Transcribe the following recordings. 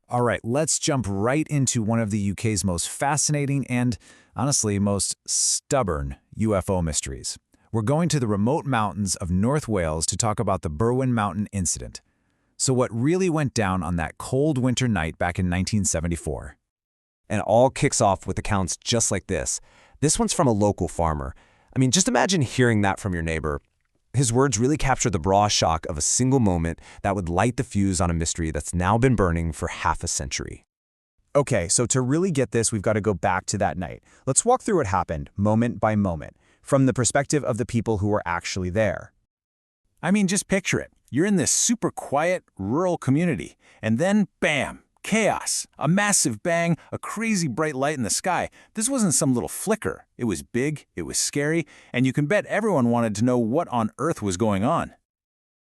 All right, let's jump right into one of the UK's most fascinating and, honestly, most stubborn UFO mysteries. We're going to the remote mountains of North Wales to talk about the Berwyn Mountain incident. So what really went down on that cold winter night back in 1974? And it all kicks off with accounts just like this. This one's from a local farmer. I mean, just imagine hearing that from your neighbor. His words really capture the raw shock of a single moment that would light the fuse on a mystery that's now been burning for half a century. Okay, so to really get this, we've got to go back to that night. Let's walk through what happened, moment by moment, from the perspective of the people who were actually there. I mean, just picture it. You're in this super quiet, rural community, and then, bam! Chaos, a massive bang, a crazy bright light in the sky. This wasn't some little flicker. It was big, it was scary, and you can bet everyone wanted to know what on earth was going on.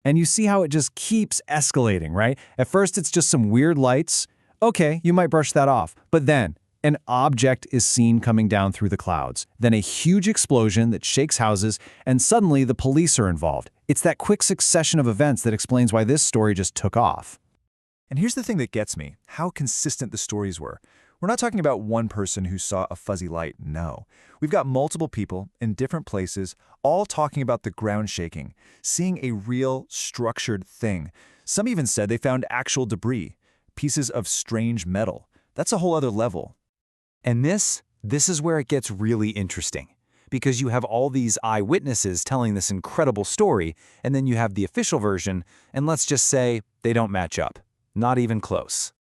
And you see how it just keeps escalating, right? At first, it's just some weird lights. Okay, you might brush that off. But then, an object is seen coming down through the clouds. Then a huge explosion that shakes houses, and suddenly the police are involved. It's that quick succession of events that explains why this story just took off. And here's the thing that gets me, how consistent the stories were. We're not talking about one person who saw a fuzzy light, no. We've got multiple people in different places, all talking about the ground shaking, seeing a real, structured thing. Some even said they found actual debris, pieces of strange metal. That's a whole other level. And this is where it gets really interesting. Because you have all these eyewitnesses telling this incredible story, and then you have the official version, and let's just say they don't match up. Not even close.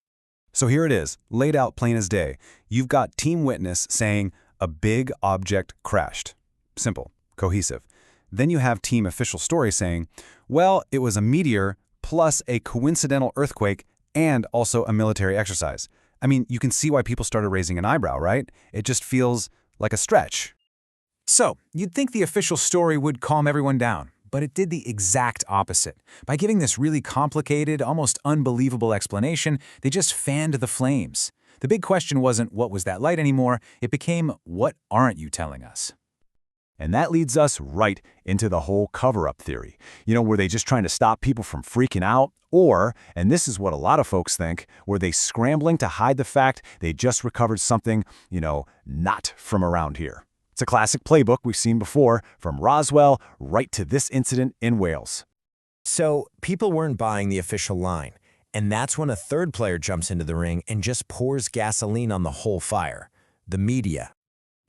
So here it is, laid out plain as day. You've got team witness saying a big object crashed. Simple, cohesive. Then you have team official story saying, well, it was a meteor plus a coincidental earthquake and also a military exercise. I mean, you can see why people started raising an eyebrow, right? It just feels like a stretch. So, you'd think the official story would calm everyone down, but it did the exact opposite. By giving this really complicated, almost unbelievable explanation, they just fanned the flames. The big question wasn't what was that light anymore, it became what aren't you telling us? And that leads us right into the whole cover-up theory. Were they just trying to stop people from freaking out? Or, and this is what a lot of folks think, were they scrambling to hide the fact they just recovered something, not from around here? It's a classic playbook we've seen before, from Roswell right to this incident in Wales. So people weren't buying the official line, and that's when a third player jumps into the ring and just pours gasoline on the whole fire: the media.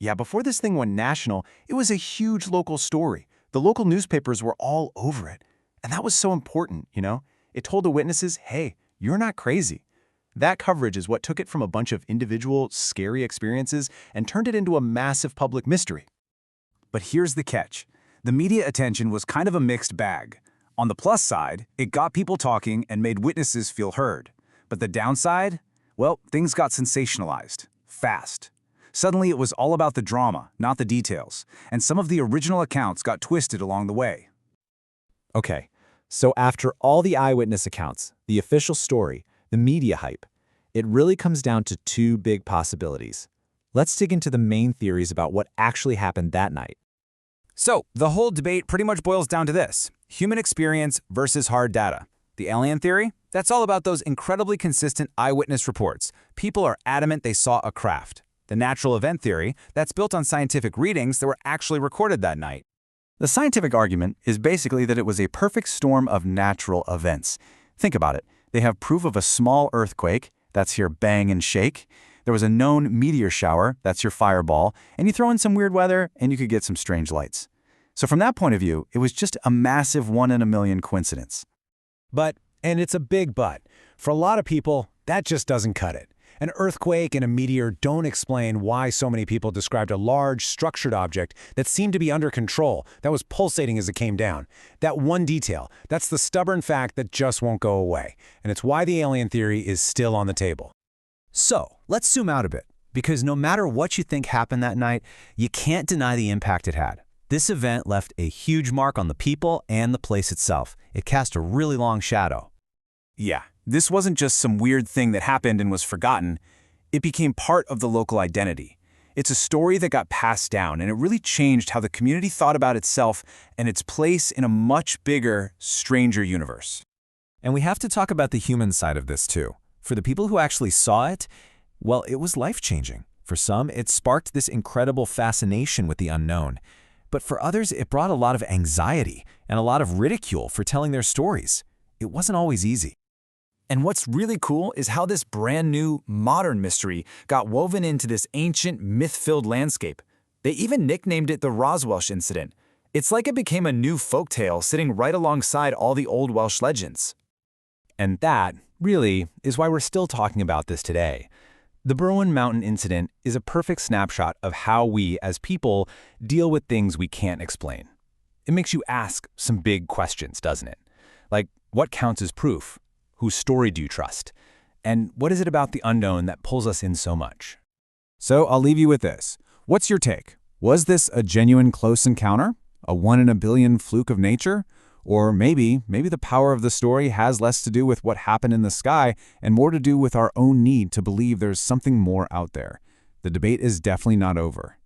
Yeah, before this thing went national, it was a huge local story. The local newspapers were all over it. And that was so important, It told the witnesses, hey, you're not crazy. That coverage is what took it from a bunch of individual, scary experiences and turned it into a massive public mystery. But here's the catch. The media attention was kind of a mixed bag. On the plus side, it got people talking and made witnesses feel heard. But the downside? Well, things got sensationalized. Fast. Suddenly it was all about the drama, not the details. And some of the original accounts got twisted along the way. Okay, so after all the eyewitness accounts, the official story, the media hype, it really comes down to two big possibilities. Let's dig into the main theories about what actually happened that night. So, the whole debate pretty much boils down to this: human experience versus hard data. The alien theory? That's all about those incredibly consistent eyewitness reports. People are adamant they saw a craft. The natural event theory? That's built on scientific readings that were actually recorded that night. The scientific argument is basically that it was a perfect storm of natural events. Think about it. They have proof of a small earthquake, that's your bang and shake. There was a known meteor shower, that's your fireball, and you throw in some weird weather and you could get some strange lights. So from that point of view, it was just a massive 1 in a million coincidence. But, and it's a big but, for a lot of people, that just doesn't cut it. An earthquake and a meteor don't explain why so many people described a large, structured object that seemed to be under control, that was pulsating as it came down. That one detail, that's the stubborn fact that just won't go away. And it's why the alien theory is still on the table. So, let's zoom out a bit, because no matter what you think happened that night, you can't deny the impact it had. This event left a huge mark on the people and the place itself. It cast a really long shadow. Yeah, this wasn't just some weird thing that happened and was forgotten. It became part of the local identity. It's a story that got passed down, and it really changed how the community thought about itself and its place in a much bigger, stranger universe. And we have to talk about the human side of this too. For the people who actually saw it, well, it was life-changing. For some, it sparked this incredible fascination with the unknown. But for others, it brought a lot of anxiety and a lot of ridicule for telling their stories. It wasn't always easy. And what's really cool is how this brand new, modern mystery got woven into this ancient, myth-filled landscape. They even nicknamed it the Roswell incident. It's like it became a new folktale sitting right alongside all the old Welsh legends. And that, really, is why we're still talking about this today. The Berwyn Mountain incident is a perfect snapshot of how we, as people, deal with things we can't explain. It makes you ask some big questions, doesn't it? Like, what counts as proof? Whose story do you trust? And what is it about the unknown that pulls us in so much? So I'll leave you with this. What's your take? Was this a genuine close encounter? A 1 in a billion fluke of nature? Or maybe the power of the story has less to do with what happened in the sky and more to do with our own need to believe there's something more out there. The debate is definitely not over.